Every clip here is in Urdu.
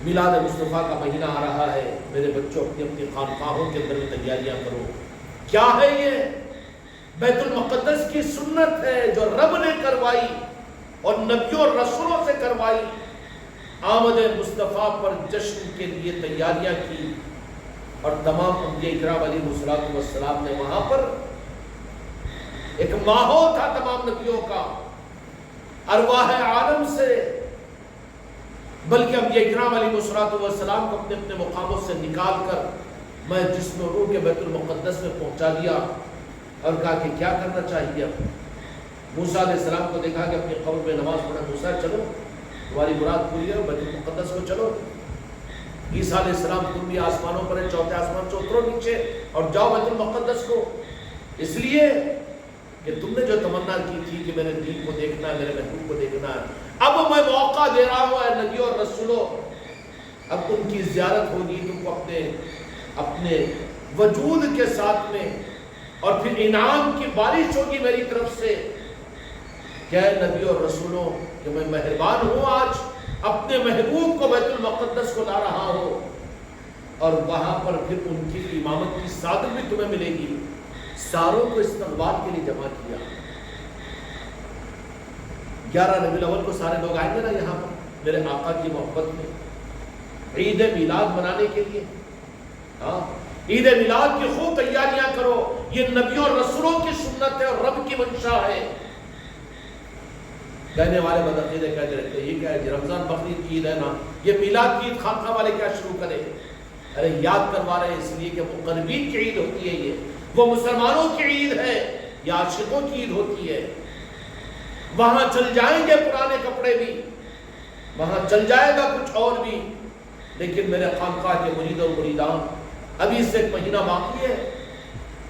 میلاد مصطفیٰ کا مہینہ آ رہا ہے، میرے بچوں اپنی اپنی خانقاہوں کے اندر تیاریاں کرو۔ کیا ہے یہ؟ بیت المقدس کی سنت ہے جو رب نے کروائی اور نبیوں اور رسولوں سے کروائی۔ آمد مصطفیٰ پر جشن کے لیے تیاریاں کی اور تمام انبیاء کرام علیہ السلام نے وہاں پر ایک ماحول تھا تمام نبیوں کا، ارواح عالم سے، بلکہ انبیاء کرام علیہ السلام کو اپنے اپنے مقاموں سے نکال کر میں جسم و روح کے بیت المقدس میں پہنچا دیا اور کہا کہ کیا کرنا چاہیے۔ موسیٰ علیہ السلام کو دیکھا کہ اپنی قبر میں نماز پڑھا، موسیٰ چلو تمہاری مراد پوری ہے، بیت المقدس کو چلو۔ عیسیٰ علیہ السلام تم بھی آسمانوں پر ہے، چوتھے آسمان سے اترو نیچے اور جاؤ بیت المقدس کو، اس لیے کہ تم نے جو تمنا کی تھی کہ میرے دین کو دیکھنا ہے، میرے محبوب کو دیکھنا ہے، اب میں موقع دے رہا ہوں اے نبیوں اور رسولوں، اب ان کی زیارت ہوگی، تم کو اپنے وجود کے ساتھ میں، اور پھر انعام کی بارش ہوگی میری طرف سے کہ اے نبیوں اور رسولوں کہ میں مہربان ہوں، آج اپنے محبوب کو بیت المقدس کو لا رہا ہوں، اور وہاں پر پھر ان کی امامت کی سعادت بھی تمہیں ملے گی۔ ساروں کو استقبال کے لیے جمع کیا۔ 11 ربیع الاول کو سارے لوگ آئیں گے نا یہاں پر میرے آقا کی محبت میں عید میلاد منانے کے لیے۔ ہاں، عید میلاد کی خوب تیاریاں کرو، یہ نبیوں اور رسولوں کی سنت ہے اور رب کی منشا ہے۔ کہنے والے بدعقیدے کہتے رہتے ہیں یہ کیا ہے، رمضان بقرعید کی عید ہے نا، یہ میلاد کی عید خانقاہ والے کیا شروع کرے؟ ارے یاد کروا رہے اس لیے کہ مقربین کی عید ہوتی ہے، یہ وہ مسلمانوں کی عید ہے، یہ عاشقوں کی عید ہوتی ہے۔ وہاں چل جائیں گے پرانے کپڑے بھی، وہاں چل جائے گا کچھ اور بھی، لیکن میرے خانقاہ کے مرید اور مریدان ابھی سے ایک مہینہ باقی ہے،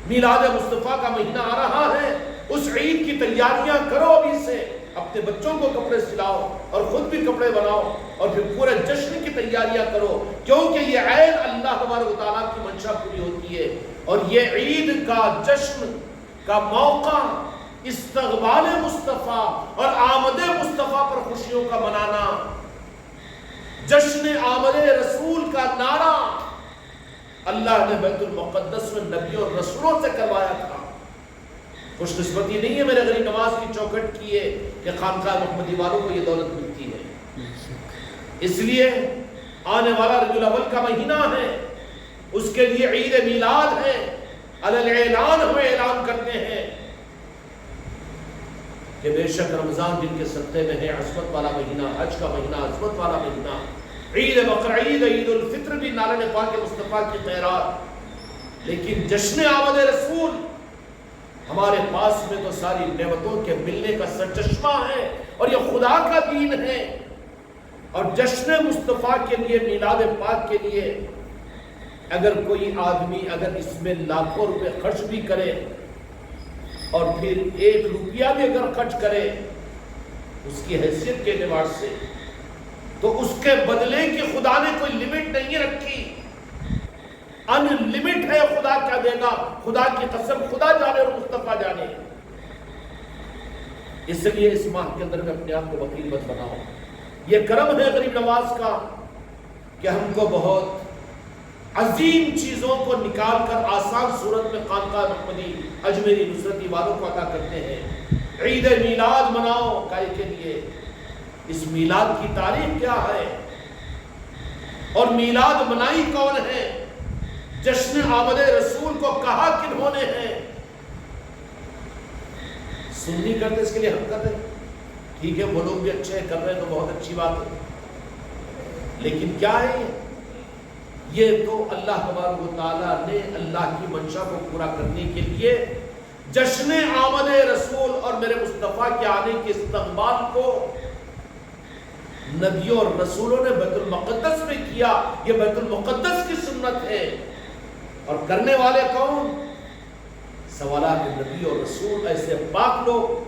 میلاد مصطفیٰ کا مہینہ آ رہا ہے، اس عید کی تیاریاں کرو ابھی سے، اپنے بچوں کو کپڑے سلاؤ اور خود بھی کپڑے بناؤ اور پھر پورے جشن کی تیاریاں کرو، کیونکہ یہ عین اللہ تبارک و تعالیٰ کی منشا پوری ہوتی ہے۔ اور یہ عید کا جشن کا موقع استقبال مصطفیٰ اور آمد مصطفیٰ پر خوشیوں کا منانا، جشن آمد رسول کا نعرہ اللہ نے بیت المقدس میں نبیوں اور رسولوں سے کروایا تھا۔ خوش قسمتی نہیں ہے میرے غریب نواز کی چوکھٹ کی ہے کہ خانقاہ محمدی والوں کو یہ دولت ملتی ہے۔ اس لیے آنے والا ربیع الاول کا مہینہ ہے، اس کے لیے عید میلاد ہے، علی اعلان ہم اعلان کرتے ہیں کہ بے شک رمضان جن کے صدقے میں ہے عصمت والا مہینہ، حج کا مہینہ عصمت والا مہینہ، عید بقرعید، عید الفطر بھی نالے پاک مصطفیٰ کی خیرات، لیکن جشن آمد رسول ہمارے پاس میں تو ساری نعمتوں کے ملنے کا سرچشمہ ہے اور یہ خدا کا دین ہے۔ اور جشن مصطفیٰ کے لیے، میلاد پاک کے لیے اگر کوئی آدمی اگر اس میں لاکھوں روپے خرچ بھی کرے اور پھر 1 روپیہ بھی اگر خرچ کرے اس کی حیثیت کے اعتبار سے، تو اس کے بدلے کی خدا نے کوئی لمٹ نہیں رکھی، ان لمٹ ہے، خدا کیا دے گا، خدا کی قسم خدا جانے اور مصطفیٰ جانے۔ اس لیے اس ماہ کے اندر میں اپنے آپ کو بخیل مت بناؤ۔ یہ کرم ہے غریب نواز کا کہ ہم کو بہت عظیم چیزوں کو نکال کر آسان صورت میں خانقاہ محمدی اجمیری نصرتی والوں کو عطا کرتے ہیں۔ عید میلاد مناؤ، کائے کے لیے؟ اس میلاد کی تاریخ کیا ہے اور میلاد منائی کون ہے؟ جشن آمد رسول کو کہا کنہوں نے ہے؟ سنی کرتے اس کے لیے ہم کر رہے ہیں، ٹھیک ہے وہ لوگ بھی اچھے کر رہے ہیں تو بہت اچھی بات ہے، لیکن کیا ہے یہ تو اللہ تبارک و تعالیٰ نے اللہ کی منشا کو پورا کرنے کے لیے جشن آمد رسول اور میرے مصطفیٰ کے آنے کے استقبال کو نبیوں اور رسولوں نے بیت المقدس میں کیا۔ یہ بیت المقدس کی سنت ہے، اور کرنے والے کون؟ سوالات نبی اور رسول، ایسے پاک لوگ۔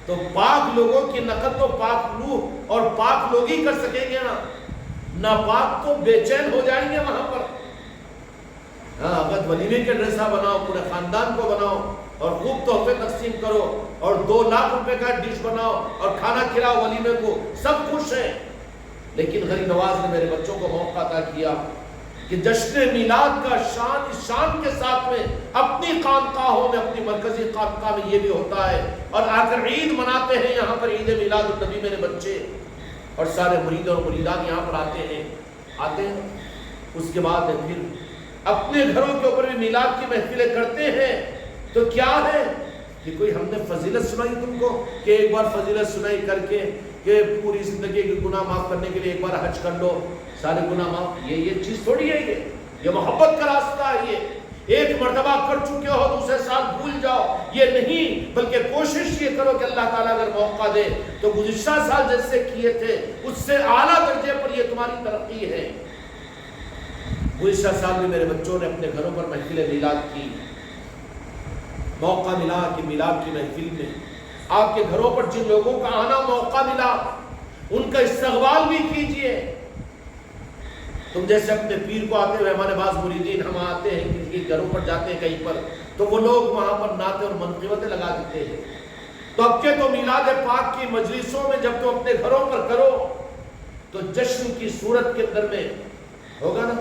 تو پاک لوگوں کی نقل تو پاک روح اور پاک لوگ ہی کر سکیں گے نا، ناپاک تو بے چین ہو جائیں گے وہاں پر۔ ہاں، اگر ولیمے کے ڈریسا بناؤ، پورے خاندان کو بناؤ اور خوب تحفے تقسیم کرو اور 2 لاکھ روپے کا ڈش بناؤ اور کھانا کھلاؤ ولیمے کو، سب خوش ہیں، لیکن غریب نواز نے میرے بچوں کو موقع عطا کیا کہ جشن میلاد کا شان کے ساتھ میں اپنی خانقاہوں میں، اپنی مرکزی خانقاہ میں یہ بھی ہوتا ہے، اور آ کر عید مناتے ہیں یہاں پر، عید میلاد النبی میرے بچے اور سارے مرید اور مریدان یہاں پر آتے ہیں۔ اس کے بعد پھر اپنے گھروں کے اوپر بھی میلاد کی محفلیں کرتے ہیں۔ تو کیا ہے کہ کوئی ہم نے فضیلت سنائی تم کو کہ ایک بار فضیلت سنائی کر کے کہ پوری زندگی کے گناہ معاف کرنے کے لیے ایک بار حج کر لو، سارے گناہ معاف؟ یہ چیز تھوڑی ہے، یہ محبت کا راستہ ہے۔ یہ ایک مرتبہ کر چکے ہو دوسرے سال بھول جاؤ، یہ نہیں، بلکہ کوشش یہ کرو کہ اللہ تعالیٰ اگر موقع دے تو گزشتہ سال جیسے کیے تھے اس سے اعلیٰ درجے پر یہ تمہاری ترقی ہے۔ گزشتہ سال بھی میرے بچوں نے اپنے گھروں پر محفل میلاد کی، موقع ملا کہ میلاد کی محفل میں آپ کے گھروں پر جن لوگوں کا آنا موقع ملا ان کا استقبال بھی کیجئے۔ تم جیسے اپنے پیر کو آتے ہوئے، ہمارے بعض مریدین ہم آتے ہیں کسی کے گھروں پر جاتے ہیں کہیں پر، تو وہ لوگ وہاں پر نعتیں اور منقبتیں لگا دیتے ہیں۔ تو اب کہ تو میلاد پاک کی مجلسوں میں جب تم اپنے گھروں پر کرو تو جشن کی صورت کے اندر میں ہوگا نا۔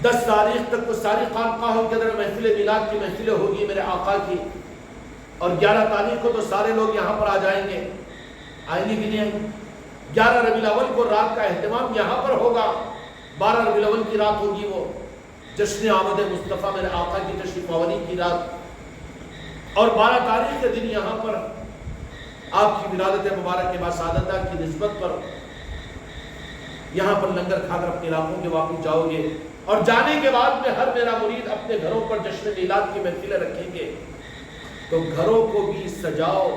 10 تاریخ تک تو ساری خانقاہوں کے اندر محفل میلاد کی محفلیں ہوگی میرے آقا کی، اور 11 تاریخ کو تو سارے لوگ یہاں پر آ جائیں گے، آئیں گے کہ نہیں آئیں گے؟ 11 ربیع الاول کو رات کا اہتمام یہاں پر ہوگا، 12 ربیع الاول کی رات ہوگی وہ جشن آمد مصطفیٰ میرے آقا کی تشریف آوری کی رات، اور 12 تاریخ کے دن یہاں پر آپ کی ولادت مبارک باسعادتہ کی نسبت پر یہاں پر لنگر کھا کر اپنے علاقوں کے واپس جاؤ گے، اور جانے کے بعد میں ہر میرا مرید اپنے گھروں پر جشن میلاد کی محفلیں رکھیں گے۔ تو گھروں کو بھی سجاؤ،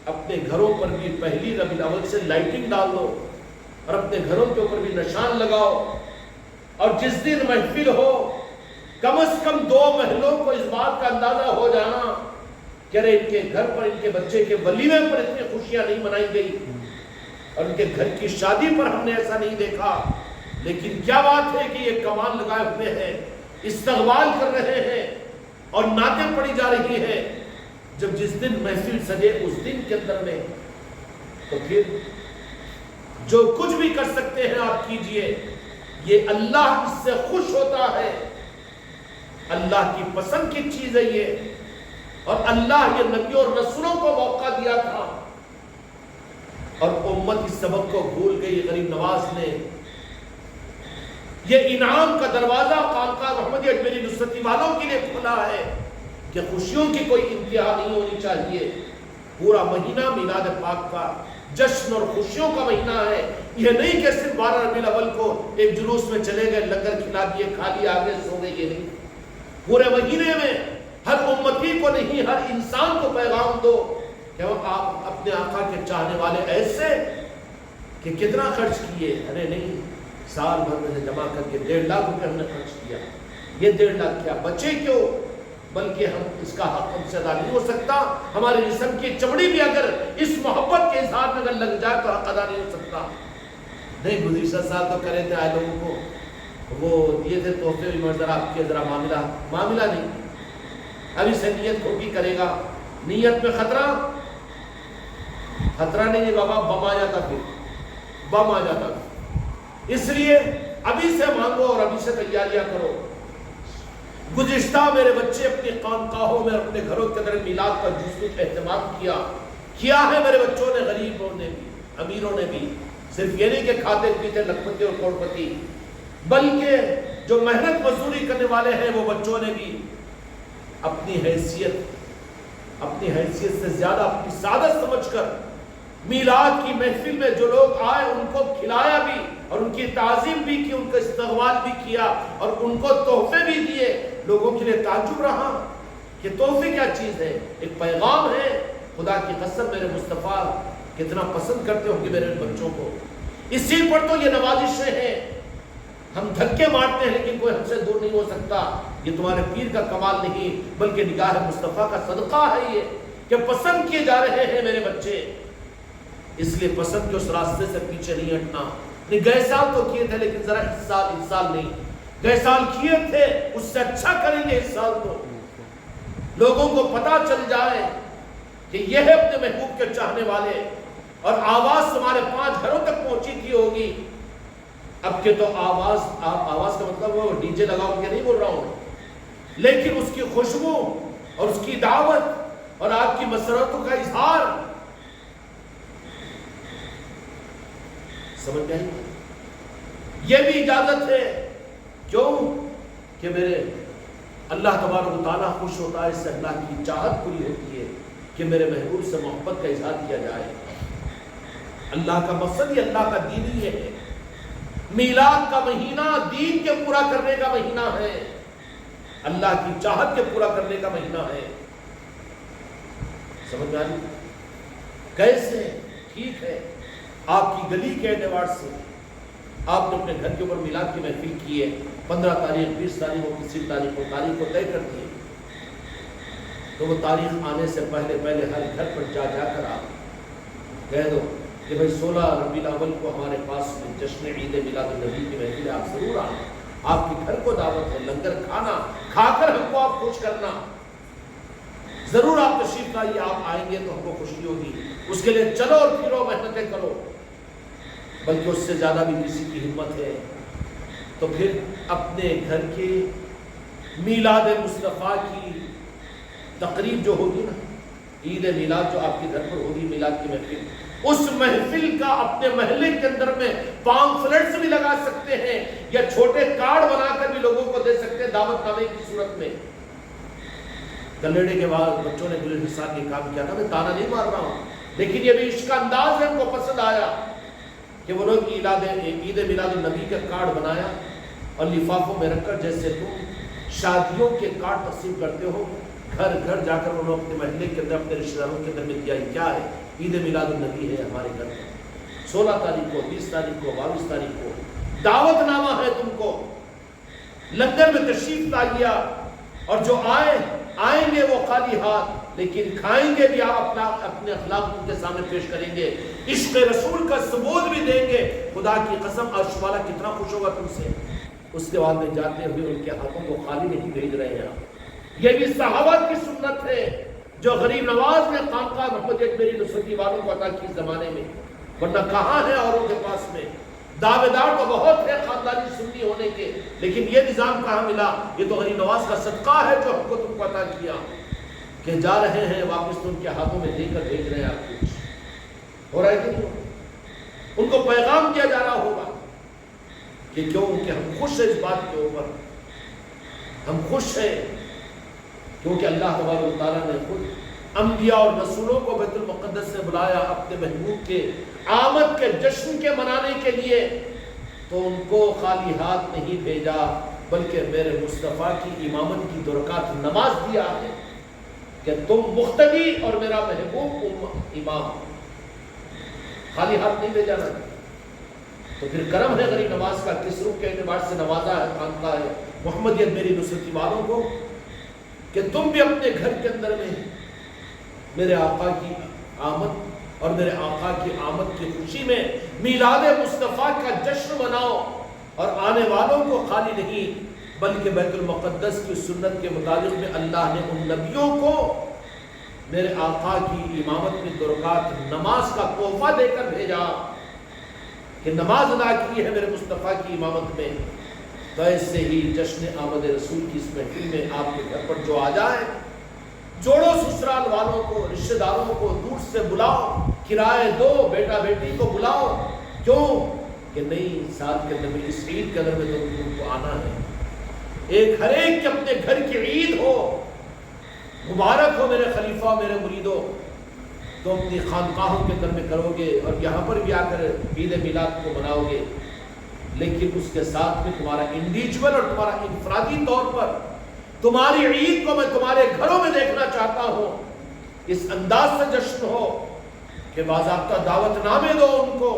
اپنے گھروں پر بھی پہلی ربیع الاول سے لائٹنگ ڈال دو، اور اپنے گھروں کے اوپر بھی نشان لگاؤ، اور جس دن محفل ہو کم از کم 2 محلوں کو اس بات کا اندازہ ہو جانا کہ ارے ان کے گھر پر، ان کے بچے کے ولیمے پر اتنی خوشیاں نہیں منائی گئی، اور ان کے گھر کی شادی پر ہم نے ایسا نہیں دیکھا۔ لیکن کیا بات ہے کہ یہ کمان لگائے ہوئے ہیں، استقبال کر رہے ہیں اور نعتیں پڑھی جا رہی ہے۔ جب جس دن محفل سجے اس دن کے اندر میں تو پھر جو کچھ بھی کر سکتے ہیں آپ کیجئے، یہ اللہ اس سے خوش ہوتا ہے، اللہ کی پسند کی چیز ہے یہ، اور اللہ یہ نبیوں اور رسولوں کو موقع دیا تھا، اور امت اس سبق کو بھول گئی۔ غریب نواز نے یہ انعام کا دروازہ خانقاہ محمدیہ اجمیری نصرتی والوں کے لیے کھلا ہے کہ خوشیوں کی کوئی انتہا نہیں ہونی چاہیے۔ پورا مہینہ میلاد پاک کا جشن اور خوشیوں کا مہینہ ہے۔ یہ نہیں کہ صرف 12 ربیع الاول کو ایک جلوس میں چلے گئے، لنگر کھلا دیے، کھا لیا، آگے سو گئے، یہ نہیں۔ پورے مہینے میں ہر امتی کو نہیں، ہر انسان کو پیغام دو کہ آپ اپنے آقا کے چاہنے والے ایسے کہ کتنا خرچ کیے، ارے نہیں، سال بھر میں سے جمع کر کے 1.5 لاکھ روپے ہم نے خرچ کیا۔ یہ 1.5 لاکھ کیا بچے کیوں، بلکہ ہم اس کا حق ہم سے ادا نہیں ہو سکتا۔ ہمارے جسم کی چمڑی بھی اگر اس محبت کے اظہار میں اگر لگ جائے تو حق ادا نہیں ہو سکتا۔ نہیں، گزشتہ سال تو کرے تھے، آئے لوگوں کو وہ دیے تھے تحفے بھی، مگر آپ کے ذرا معاملہ نہیں، ابھی سے نیت کھوٹی کرے گا، نیت میں خطرہ نہیں ہے بابا، بم آ جاتا، پھر بم آ جاتا۔ اس لیے ابھی سے مانگو اور ابھی سے تیاریاں کرو۔ گزشتہ میرے بچے اپنی خانقاہوں میں، اپنے گھروں کے اندر میلاد کا جزو اہتمام کیا ہے میرے بچوں نے، غریبوں نے بھی، امیروں نے بھی۔ صرف یہ نہیں کہ کھاتے پیتے لکھپتی اور کروڑپتی، بلکہ جو محنت مزدوری کرنے والے ہیں وہ بچوں نے بھی اپنی حیثیت سے زیادہ اپنی سعادت سمجھ کر میلاد کی محفل میں جو لوگ آئے ان کو کھلایا بھی، اور ان کی تعظیم بھی کی، ان کا استقبال بھی کیا، اور ان کو تحفے بھی دیے۔ لوگوں کے لیے تعجب رہا کہ تحفے کیا چیز ہے، ایک پیغام ہے۔ خدا کی قسم میرے مصطفیٰ کتنا پسند کرتے ہوں گے میرے بچوں کو، اسی پر تو یہ نوازشیں ہیں۔ ہم دھکے مارتے ہیں لیکن کوئی ہم سے دور نہیں ہو سکتا۔ یہ تمہارے پیر کا کمال نہیں بلکہ نگاہ مصطفیٰ کا صدقہ ہے، یہ کہ پسند کیے جا رہے ہیں میرے بچے۔ اس لیے پسند کے اس راستے سے پیچھے نہیں ہٹنا۔ گئے سال تو کیے تھے لیکن ذرا اس سال نہیں، گئے سال کیے تھے اس سے اچھا کریں گے اس سال تو، لوگوں کو پتا چل جائے کہ یہ ہے اپنے محبوب کے چاہنے والے، اور آواز تمہارے 5 گھروں تک پہنچی تھی ہوگی. اب کے تو آواز کا مطلب وہ ڈی جے لگاؤ کے نہیں بول رہا ہوں، لیکن اس کی خوشبو اور اس کی دعوت اور آپ کی مسرتوں کا اظہار. سمجھ گئے؟ یہ بھی اجازت ہے. کیوں کہ میرے اللہ تبارک و تعالیٰ خوش ہوتا ہے، اس سے اللہ کی چاہت پوری ہوتی ہے کہ میرے محبوب سے محبت کا اظہار کیا جائے. اللہ کا مقصد ہی اللہ کا دین ہی ہے. میلاد کا مہینہ دین کے پورا کرنے کا مہینہ ہے، اللہ کی چاہت کے پورا کرنے کا مہینہ ہے. سمجھ میں آئی؟ کیسے؟ ٹھیک ہے، آپ کی گلی کے اعتبار سے آپ نے اپنے گھر کے اوپر میلاد کی محفل کی ہے، 15 تاریخ 20 تاریخ کو کسی تاریخ کو طے کر دیے، تو وہ تاریخ آنے سے پہلے ہر گھر پر جا کر آپ کہہ دو کہ بھئی 16 ربیع الاول کو ہمارے پاس میں جشن عید میلاد النبی کی محفل ہے، آپ ضرور آنا. آپ کے گھر کو دعوت ہے، لنگر کھانا کھا کر ہم کو آپ خوش کرنا. ضرور آپ تشریف لائیے، آپ آئیں گے تو ہم کو خوشی ہوگی. اس کے لیے چلو اور پھرو، محنتیں کرو. بلکہ اس سے زیادہ بھی کسی کی ہمت ہے تو پھر اپنے گھر کے میلاد مصطفیٰ کی تقریب جو ہوگی نا، عید میلاد جو آپ کے گھر پر ہوگی، میلاد کی محفل، اس محفل کا اپنے محلے کے اندر میں پامفلٹس بھی لگا سکتے ہیں یا چھوٹے کارڈ بنا کر بھی لوگوں کو دے سکتے ہیں دعوت نامے کی صورت میں. کلیڑے کے بعد بچوں نے گل حسان یہ کام کیا تھا. میں تانا نہیں مار رہا ہوں، لیکن یہ بھی عشق کا انداز ہے، ان کو پسند آیا کہ وہ لوگ عید میلاد النبی کا کارڈ بنایا اور لفافوں میں رکھ کر، جیسے تم شادیوں کے کارڈ تقسیم کرتے ہو، گھر گھر جا کر انہوں اپنے محلے کے اندر اپنے رشتہ داروں کے اندر میں دیا. کیا ہے؟ عید میلاد النبی ہے ہمارے گھر میں، 16 تاریخ کو، 20 تاریخ کو، 22 تاریخ کو دعوت نامہ ہے تم کو. لنگر میں تشریف لائیے، اور جو آئیں گے وہ خالی ہاتھ، لیکن کھائیں گے بھی، آپ اپنے اخلاق ان کے سامنے پیش کریں گے، عشق رسول کا ثبوت بھی دیں گے. خدا کی قسم عرش والا کتنا خوش ہوگا تم سے. اس کے بعد میں جاتے ہوئے ان کے ہاتھوں کو خالی نہیں بھیج رہے ہیں. یہ بھی صحابہ کی سنت ہے جو غریب نواز نے خانقاہ محمد میری نصرتی والوں کو عطا کی زمانے میں، ورنہ کہاں ہے اوروں کے پاس میں. دعوے دار تو بہت ہے خاندانی سنی ہونے کے، لیکن یہ نظام کہاں ملا؟ یہ تو غریب نواز کا صدقہ ہے جو ہم کو تم کو عطا کیا، کہ جا رہے ہیں واپس تو ان کے ہاتھوں میں دے کر بھیج رہے ہیں. آپ کچھ ہو رہا ہے کہ نہیں؟ ان کو پیغام دیا جا رہا ہوگا کہ کیوں کہ ہم خوش ہیں اس بات کے اوپر. ہم خوش ہیں کیونکہ اللہ تبارک و تعالیٰ نے خود انبیاء اور رسولوں کو بیت المقدس سے بلایا اپنے محبوب کے آمد کے جشن کے منانے کے لیے، تو ان کو خالی ہاتھ نہیں بھیجا، بلکہ میرے مصطفیٰ کی امامت کی 2 رکعت نماز دیا ہے کہ تم مقتدی اور میرا محبوب امام. خالی ہاتھ نہیں بھیجا نا. تو پھر کرم ہے غریب نواز کا، کس روح کے اعتبار سے نوازا ہے خانقاہ ہے محمدیت میری نصرتی والوں کو، کہ تم بھی اپنے گھر کے اندر میں میرے آقا کی آمد اور میرے آقا کی آمد کی خوشی میں میلاد مصطفیٰ کا جشن مناؤ. اور آنے والوں کو خالی نہیں بلکہ بیت المقدس کی سنت کے مطابق میں اللہ نے ان نبیوں کو میرے آقا کی امامت میں 2 رکعت نماز کا تحفہ دے کر بھیجا کہ نماز ادا کی ہے میرے مصطفیٰ کی امامت میں. تو ایسے ہی جشن آمد رسول کی اس محفل میں آپ کے گھر پر جو آ جائے، جوڑو سسرال والوں کو، رشتہ داروں کو دور سے بلاؤ، کرائے دو، بیٹا بیٹی کو بلاؤ. کیوں کہ نئی سال کے اندر میں، اس عید کے اندر میں تو ان کو آنا ہے. ہر ایک کے اپنے گھر کی عید ہو، مبارک ہو میرے خلیفہ، میرے مریدوں. تو اپنی خانقاہوں کے اندر میں کرو گے اور یہاں پر بھی آ کر عید میلاد کو مناؤ گے، لیکن اس کے ساتھ میں تمہارا انڈیویجول اور تمہارا انفرادی طور پر تمہاری عید کو میں تمہارے گھروں میں دیکھنا چاہتا ہوں. اس انداز سے جشن ہو کہ باضابطہ دعوت نامے دو ان کو.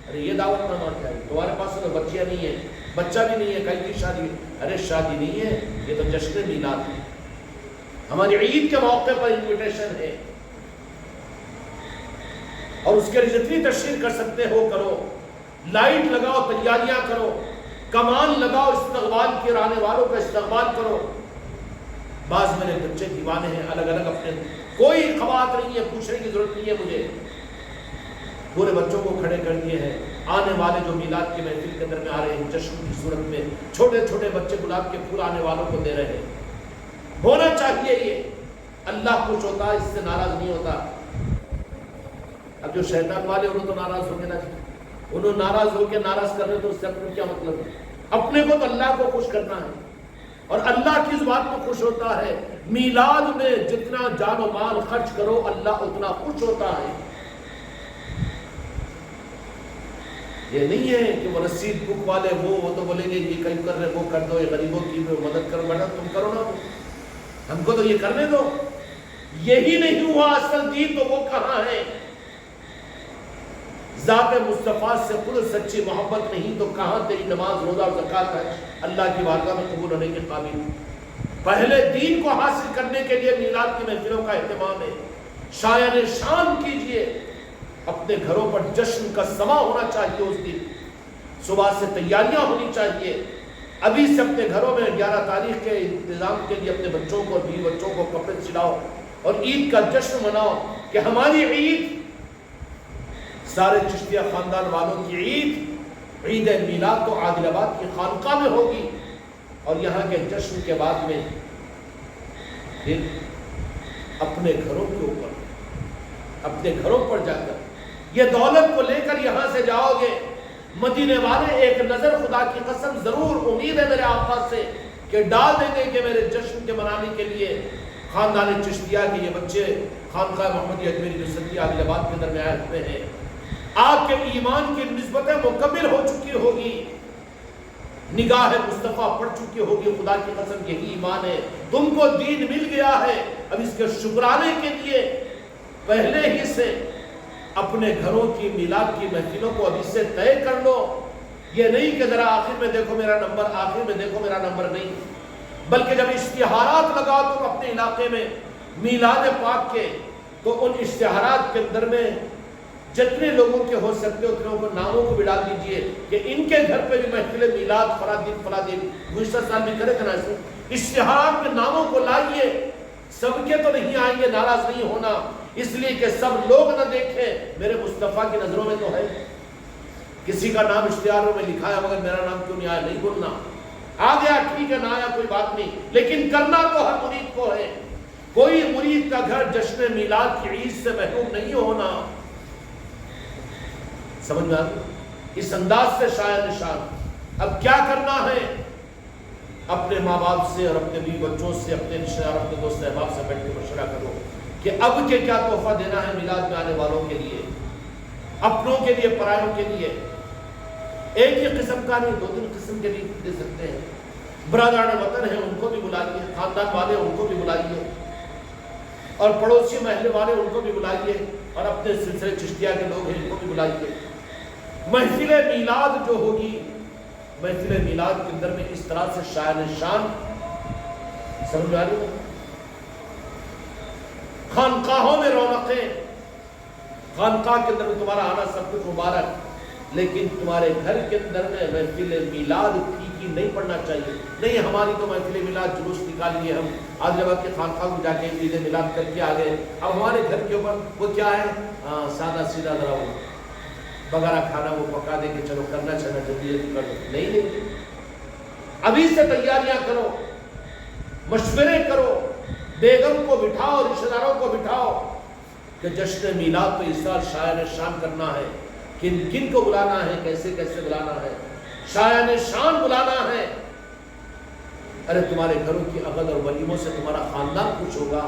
ارے یہ دعوت نامہ کیا ہے؟ تمہارے پاس تو بچیاں نہیں ہیں، بچہ بھی نہیں ہے، کہیں کی شادی؟ ارے شادی نہیں ہے، یہ تو جشن میلاد ہے. ہماری عید کے موقع پر انویٹیشن ہے، اور اس کے لیے جتنی تشہیر کر سکتے ہو کرو. لائٹ لگاؤ، تیاریاں کرو، کمان لگاؤ، استقبال کے آنے والوں کا استقبال کرو. بعض میرے بچے دیوانے ہیں الگ الگ اپنے، کوئی خواہش نہیں ہے، پوچھنے کی ضرورت نہیں ہے مجھے. پورے بچوں کو کھڑے کر دیے ہیں. آنے والے جو میلاد کی محفل کے اندر میں آ رہے ہیں, جشن کی صورت میں چھوٹے چھوٹے بچے گلاب کے پھول آنے والوں کو دے رہے ہیں. ہونا چاہیے یہ. اللہ خوش ہوتا ہے, اس سے ناراض نہیں ہوتا. اب جو شیطان والے انہوں تو ناراض ہو کے نہ, انہوں ناراض ہو کے ناراض کر رہے تو اس سے اپنے کیا مطلب ہے؟ اپنے کو تو اللہ کو خوش کرنا ہے, اور اللہ کس بات میں خوش ہوتا ہے؟ میلاد میں جتنا جان و مال خرچ کرو اللہ اتنا خوش ہوتا ہے. یہ نہیں ہے کہ وہ رسید بک والے وہ تو بولیں گے یہ کہیں کر رہے وہ کر دو, یہ غریبوں کی مدد کرو, بیٹا تم کرو نا, ہم کو تو یہ کرنے دو. یہی نہیں ہوا اصل دین تو وہ کہاں ہے؟ ذات مصطفیٰ سے خود سچی محبت نہیں تو کہاں تیری نماز روزہ اور زکوٰۃ ہے اللہ کی بارگاہ میں قبول ہونے کے قابل؟ پہلے دین کو حاصل کرنے کے لیے میلاد کی محفلوں کا اہتمام ہے. شایان شان کیجئے. اپنے گھروں پر جشن کا سما ہونا چاہیے. اس دن صبح سے تیاریاں ہونی چاہیے. ابھی سے اپنے گھروں میں 11 تاریخ کے انتظام کے لیے اپنے بچوں کو, بیوی بچوں کو کپڑے سلاؤ اور عید کا جشن مناؤ کہ ہماری عید, سارے چشتیہ خاندان والوں کی عید, عید میلاد تو عادل آباد کی خانقاہ میں ہوگی. اور یہاں کے جشن کے بعد میں پھر اپنے گھروں کے اوپر, اپنے گھروں پر جا کر یہ دولت کو لے کر یہاں سے جاؤ گے. مدینے والے ایک نظر خدا کی قسم ضرور امید ہے میرے آقا سے کہ ڈال دیں گے کہ میرے جشن کے منانے کے لیے خاندان چشتیہ کے یہ بچے خانقاہ محمدیہ اجمیری یونیورسٹی عادل آباد کے اندر میں آئے ہوئے ہیں. آپ کے ایمان کی نسبتیں مکمل ہو چکی ہوگی, نگاہ مصطفیٰ پڑ چکی ہوگی. خدا کی قسم یہی ایمان ہے. تم کو دین مل گیا ہے, اب اس کے شکرانے کے لیے پہلے ہی سے اپنے گھروں کی میلاد کی محفلوں کو ابھی سے طے کر لو. یہ نہیں کہ ذرا آخر میں دیکھو میرا نمبر, آخر میں دیکھو میرا نمبر, نہیں. بلکہ جب اشتہارات لگاؤ تم اپنے علاقے میں میلاد پاک کے, تو ان اشتہارات کے اندر میں جتنے لوگوں کے ہو سکتے اتنے کو ناموں کو بھی ڈال دیجئے کہ ان کے گھر پہ بھی محفل میلاد فلاں دن گزشتہ سال بھی کرے تھا. ایسے اشتہارات میں ناموں کو لائیے. سب کے تو نہیں آئیں گے, ناراض نہیں ہونا, اس لیے کہ سب لوگ نہ دیکھیں, میرے مصطفیٰ کی نظروں میں تو ہے. کسی کا نام اشتہاروں میں لکھا ہے مگر میرا نام کیوں نہیں آیا, نہیں بولنا. آ گیا ٹھیک ہے, نہ آیا کوئی بات نہیں, لیکن کرنا تو ہر مرید کو ہے. کوئی مرید کا گھر جشن میلاد کی عید سے محروم نہیں ہونا. سمجھ میں آ گئی؟ اس انداز سے شاید نشان. اب کیا کرنا ہے؟ اپنے ماں باپ سے اور اپنے بیوی بچوں سے, اپنے رشتہ دار, اپنے دوست احباب سے بیٹھ کے مشورہ کرو کہ اب کے کیا تحفہ دینا ہے میلاد میں آنے والوں کے لیے, اپنوں کے لیے, پرایوں کے لیے. ایک ہی قسم کا نہیں, 2-3 قسم کے بھی دے سکتے ہیں. برادران وطن ہیں ان کو بھی بلائیے, خاندان والے ان کو بھی بلائیے, اور پڑوسی محلے والے ان کو بھی بلائیے, اور اپنے سلسلے چشتیہ کے لوگ ہیں ان کو بھی بلائیے. محفل میلاد جو ہوگی, محفل میلاد کے اندر میں اس طرح سے شایان شان, سمجھ آ رہی ہے؟ خانقاہوں میں رونقیں, خانقاہ کے اندر میں تمہارا آنا سب کچھ مبارک, لیکن تمہارے گھر کے اندر میں محفل میلاد کی نہیں پڑھنا چاہیے. نہیں, ہماری تو محفل میلاد جلوس نکال لیے, ہم عادل آباد کے خانقاہ کو جا کے عید میلاد کر کے آ گئے, اب ہمارے گھر کے اوپر وہ کیا ہے, سادہ سیدھا ذرا وہ بغیرہ کھانا وہ پکا دے کہ چلو کرنا چاہنا جلدی کر دو. نہیں, ابھی سے تیاریاں کرو, مشورے کرو, بیگم کو بٹھاؤ, رشتہ داروں کو بٹھاؤ کہ جشن میلاد تو اس سال شایان شان کرنا ہے. کن کن کو بلانا ہے, کیسے کیسے بلانا ہے, شایان شان بلانا ہے. ارے تمہارے گھروں کی عقد اور ولیموں سے تمہارا خاندان خوش ہوگا.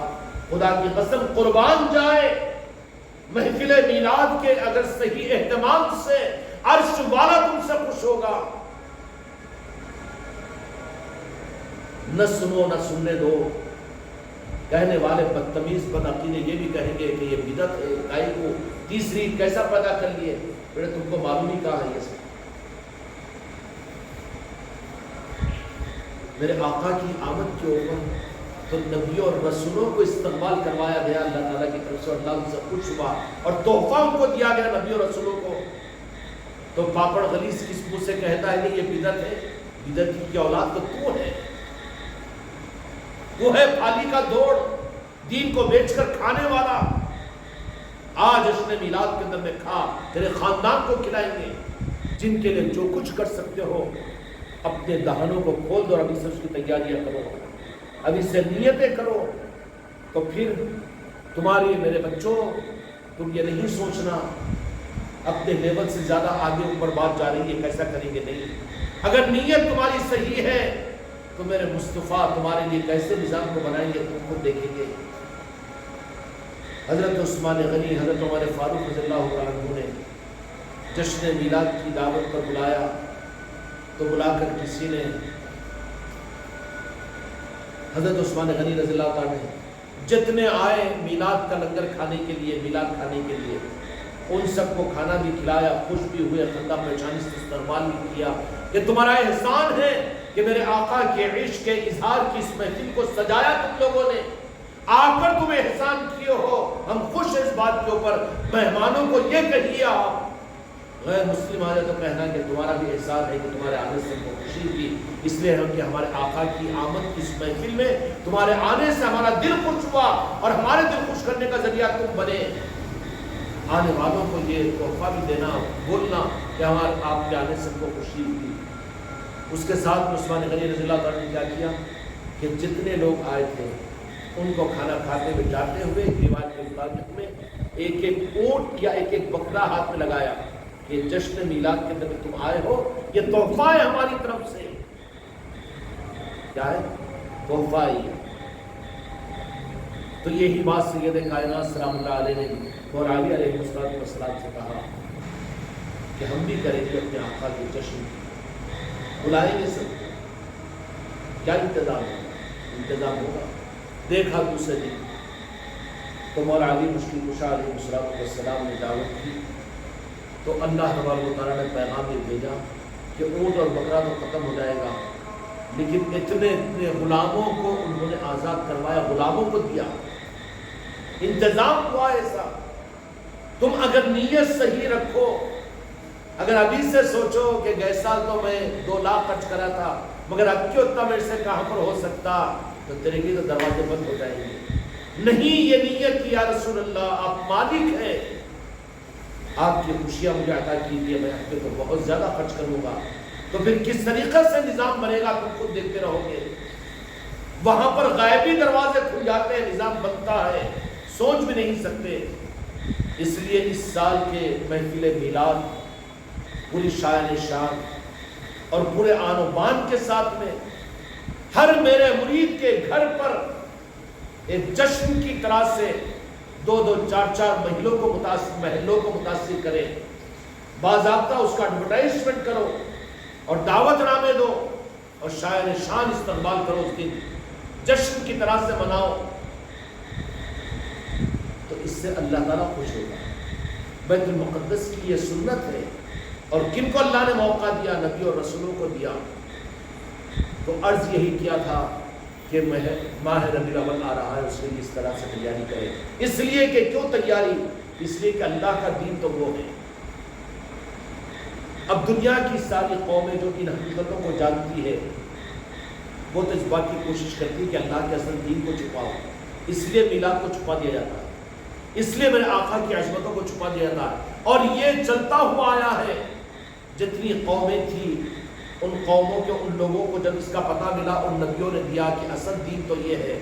خدا کی قسم قربان جائے, محفل میلاد کے اگر صحیح اہتمام سے عرش والا تم سے خوش ہوگا. نہ سنو نہ سننے دو. کہنے والے بدتمیز بد عقیدے یہ بھی کہیں گے کہ یہ بدعت ہے, کائی کو تیسری کیسا پیدا کر لیے. بیٹے تم کو معلوم ہی کہاں ہے یہ سب. میرے آقا کی آمد کے اوپر تو نبیوں اور رسولوں کو استقبال کروایا گیا اللہ تعالیٰ کی طرف سے, اور اللہ ان سے خوش ہوا اور تحفہ ان کو دیا گیا نبیوں اور رسولوں کو. تو پاپڑ غلیظ کس منہ سے کہتا ہے کہ یہ بدعت ہے. بدعت کی اولاد تو ہے, وہ ہے پھالی کا دوڑ, دین کو بیچ کر کھانے والا. آج جشن میلاد کے اندر میں کھا، تیرے خاندان کو کھلائیں گے۔ جن کے لیے جو کچھ کر سکتے ہو اپنے دہانوں کو کھول دو اور ابھی سے اس کی تیاریاں کرو، ابھی سے نیتیں کرو۔ تو پھر تمہاری میرے بچوں، تم یہ نہیں سوچنا اپنے لیول سے زیادہ آگے اوپر بات جا رہی ہے کیسا کریں گے، نہیں۔ اگر نیت تمہاری صحیح ہے تو میرے مصطفیٰ تمہارے لیے کیسے نظام کو بنائیں گے تم خود دیکھیں گے۔ حضرت عثمان غنی، حضرت عمر فاروق رضی اللہ عنہ نے جشن میلاد کی دعوت پر بلایا تو بلا کر کسی نے حضرت عثمان غنی رضی اللہ عنہ جتنے آئے میلاد کا لنگر کھانے کے لیے، میلاد کھانے کے لیے، ان سب کو کھانا بھی کھلایا، خوش بھی ہوئے، خندہ پریشانی سے استقبال بھی کیا کہ تمہارا احسان ہے کہ میرے آقا کے عشق کے اظہار کی اس محفل کو سجایا تم لوگوں نے، آ کر تم احسان کیے ہو، ہم خوش ہیں اس بات کے اوپر۔ مہمانوں کو یہ کہیے آپ، غیر مسلم آ جائے تو کہنا کہ تمہارا بھی احسان ہے کہ تمہارے آنے سے ہم کو خوشی کی، اس لیے ہم کہ ہمارے آقا کی آمد کی اس محفل میں تمہارے آنے سے ہمارا دل خوش ہوا اور ہمارے دل خوش کرنے کا ذریعہ تم بنے۔ آنے والوں کو یہ تحفہ بھی دینا، بولنا کہ ہمارے آپ کے آنے سے ہم کو خوشی ہوئی۔ اس کے ساتھ عثمان غنی رضی اللہ عنہ نے کیا کیا کہ جتنے لوگ آئے تھے ان کو کھانا کھاتے ہوئے جاتے ہوئے روایت کے مطابق میں ایک ایک اونٹ یا ایک ایک بکرا ہاتھ میں لگایا کہ جشن میلاد کے اندر تم آئے ہو، یہ تحفہ ہے ہماری طرف سے۔ کیا ہے؟ تحفہ ہی ہے۔ تو یہی بات سید کائنات سلام اللہ علیہ نے اور علی علیہ السلام سے کہا کہ ہم بھی کریں گے اپنے آقا کے جشن، بلائیں گے سب۔ کیا انتظام ہوگا؟ انتظام ہوگا۔ دیکھا دوسرے دن تو مولا علی مشکل کشا علیہ السلام نے دعوت کی تو اللہ تبارک و تعالیٰ نے پیغام یہ بھیجا کہ اونٹ اور بکرا تو ختم ہو جائے گا، لیکن اتنے غلاموں کو انہوں نے آزاد کروایا، غلاموں کو دیا، انتظام ہوا ایسا۔ تم اگر نیت صحیح رکھو، اگر ابھی سے سوچو کہ گئے سال تو میں 2 لاکھ خرچ کرا تھا مگر اب کیوں اتنا میرے سے کہاں پر ہو سکتا، تو تیرے لیے تو دروازے بند ہو جائیں گے۔ نہیں، یہ نیت کی یا رسول اللہ آپ مالک ہیں، آپ کی خوشیاں مجھے عطا کیجیے، میں آپ کے تو بہت زیادہ خرچ کروں گا۔ تو پھر کس طریقے سے نظام بنے گا تم خود دیکھتے رہو گے۔ وہاں پر غیبی دروازے کھل جاتے ہیں، نظام بنتا ہے، سوچ بھی نہیں سکتے۔ اس لیے اس سال کے محفل میلاد پوری شاعر شان اور پورے آن و بان کے ساتھ میں ہر میرے مرید کے گھر پر ایک جشن کی طرح سے 2-2 4-4 محلوں کو متاثر کرے، باضابطہ اس کا ایڈورٹائزمنٹ کرو اور دعوت نامے دو اور شاعر شان استقبال کرو، اس دن جشن کی طرح سے مناؤ، تو اس سے اللہ تعالیٰ خوش ہوگا۔ بیت المقدس کی یہ سنت ہے، اور کن کو اللہ نے موقع دیا؟ نبی اور رسولوں کو دیا۔ تو عرض یہی کیا تھا کہ ماہ ربیع الاول آ رہا ہے، اس کے لیے اس طرح سے تیاری کرے۔ اس لیے کہ کیوں تیاری؟ اس لیے کہ اللہ کا دین تو وہ ہے۔ اب دنیا کی ساری قومیں جو ان حقیقتوں کو جانتی ہے وہ تو اس بات کی کوشش کرتی ہے کہ اللہ کے اصل دین کو چھپاؤ، اس لیے میلاد کو چھپا دیا جاتا ہے، اس لیے میرے آقا کی عظمتوں کو چھپا دیا جاتا ہے، اور یہ چلتا ہوا آیا ہے۔ جتنی قومیں تھیں ان قوموں کے ان لوگوں کو جب اس کا پتہ ملا، ان نبیوں نے دیا کہ اصل دین تو یہ ہے،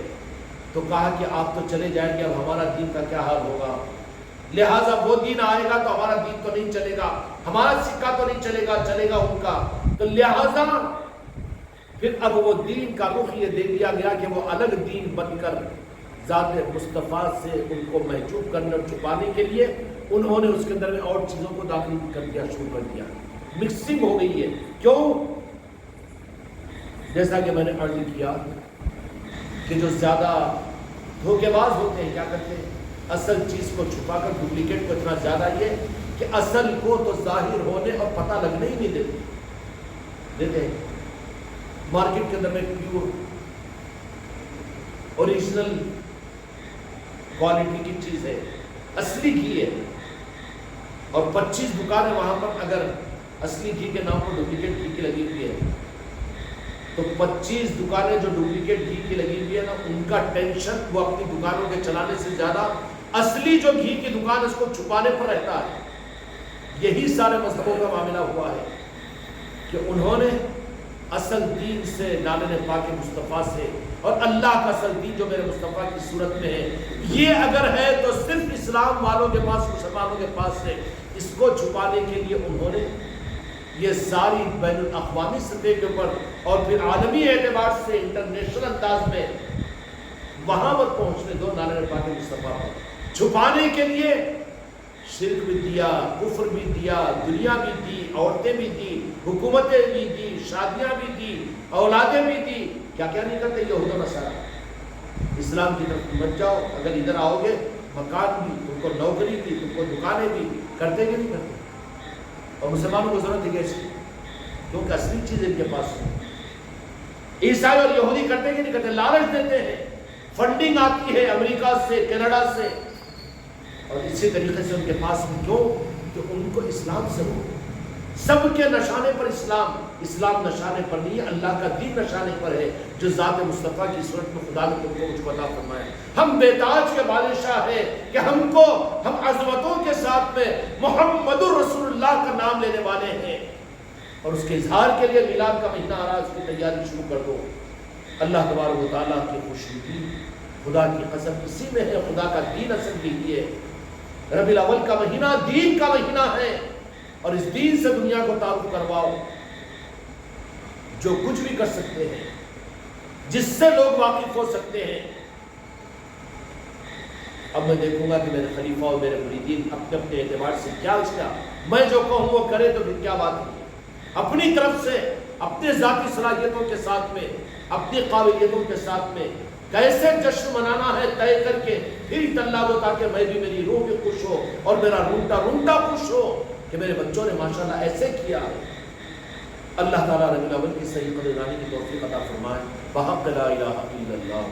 تو کہا کہ آپ تو چلے جائیں گے، اب ہمارا دین کا کیا حال ہوگا؟ لہٰذا وہ دین آئے گا تو ہمارا دین تو نہیں چلے گا، ہمارا سکہ تو نہیں چلے گا، چلے گا ان کا۔ تو لہٰذا پھر اب وہ دین کا رخ یہ دے دیا گیا کہ وہ الگ دین بن کر ذات مصطفیٰ سے ان کو محجوب کرنے اور چھپانے کے لیے انہوں نے اس کے اندر میں اور چیزوں کو داخل کر دیا، شروع کر دیا، مکسنگ ہو گئی ہے۔ کیوں؟ جیسا کہ میں نے عرض کیا کہ جو زیادہ دھوکے باز ہوتے ہیں کیا کرتے ہیں؟ اصل چیز کو چھپا کر ڈپلیکیٹ کو اتنا زیادہ یہ کہ اصل کو تو ظاہر ہونے اور پتہ لگنے ہی نہیں دیتے ہیں۔ مارکیٹ کے اندر میں پیور اوریجنل کوالٹی کی چیز ہے، اصلی گھی ہے، اور 25 دکانیں وہاں پر اگر اصلی گھی کے نام پر ڈپلیکیٹ گھی کی لگی ہوئی ہے تو 25 دکانیں جو ڈپلیکیٹ گھی کی لگی ہوئی ہے نا، ان کا ٹینشن وہ اپنی دکانوں کے چلانے سے زیادہ اصلی جو گھی کی دکان اس کو چھپانے پر رہتا ہے۔ یہی سارے مذہبوں کا معاملہ ہوا ہے کہ انہوں نے اصل دین سے، نالے پاک مصطفیٰ سے، اور اللہ کا اصل دین جو میرے مصطفیٰ کی صورت میں ہے، یہ اگر ہے تو صرف اسلام والوں کے پاس، مسلمانوں کے پاس ہے۔ اس کو چھپانے کے لیے انہوں نے یہ ساری بین الاقوامی سطح کے اوپر اور پھر عالمی اعتبار سے انٹرنیشنل انداز میں وہاں پر پہنچنے دو نالے پاک مصطفیٰ پر، چھپانے کے لیے شرک بھی دیا، کفر بھی دیا، دنیا بھی دی، عورتیں بھی دی، حکومتیں بھی دی، شادیاں بھی دی، اولادیں بھی دی۔ کیا کیا نہیں کرتے یہود و نصارہ؟ اسلام کی طرف مت جاؤ، اگر ادھر آؤ گے مکان بھی، تم کو نوکری بھی، تم کو دکانیں بھی، کرتے کہ نہیں کرتے؟ اور مسلمانوں کو ضرورت ہے کیسی؟ کیونکہ اصلی چیز ان کے پاس ہے۔ عیسائی اور یہودی کرتے کہ نہیں کرتے؟ لالچ دیتے ہیں، فنڈنگ آتی ہے امریکہ سے، کینیڈا سے، اور اسی طریقے سے ان کے پاس کیوں کہ ان کو اسلام سے ہو، سب کے نشانے پر اسلام، اسلام نشانے پر نہیں ہے، اللہ کا دین نشانے پر ہے، جو ذات مصطفیٰ کی صورت میں خدا نے تم کو مجھ کو عطا فرمایا۔ ہم بے تاج کے بادشاہ ہیں کہ ہم عظمتوں کے ساتھ میں محمد الرسول اللہ کا نام لینے والے ہیں، اور اس کے اظہار کے لیے میلاد کا مہینہ آ رہا ہے، اس کی تیاری شروع کر دو۔ اللہ تبارک و تعالیٰ کی خوشنودی خدا کی قسم اسی میں ہے، خدا کا دین اصل یہی ہے۔ ربیع الاول کا مہینہ دین کا مہینہ ہے، اور اس دین سے دنیا کو تعارف کرواؤ۔ جو کچھ بھی کر سکتے ہیں، جس سے لوگ واقف ہو سکتے ہیں۔ اب میں دیکھوں گا کہ میرے خلیفہ اور میرے مریدین اپنے اپنے اعتبار سے کیا اس کا، میں جو کہوں وہ کرے تو پھر کیا بات ہے؟ اپنی طرف سے، اپنے ذاتی صلاحیتوں کے ساتھ میں، اپنی قابلیتوں کے ساتھ میں کیسے جشن منانا ہے طے کر کے پھر تلا دو، تاکہ میں بھی، میری روح بھی خوش ہو اور میرا رونٹا خوش ہو کہ میرے بچوں نے ماشاءاللہ ایسے کیا۔ اللہ تعالیٰ ربیع الاول کی صحیح قدردانی کی توفیق عطا فرمائے۔ بحق لا الہ الا اللہ۔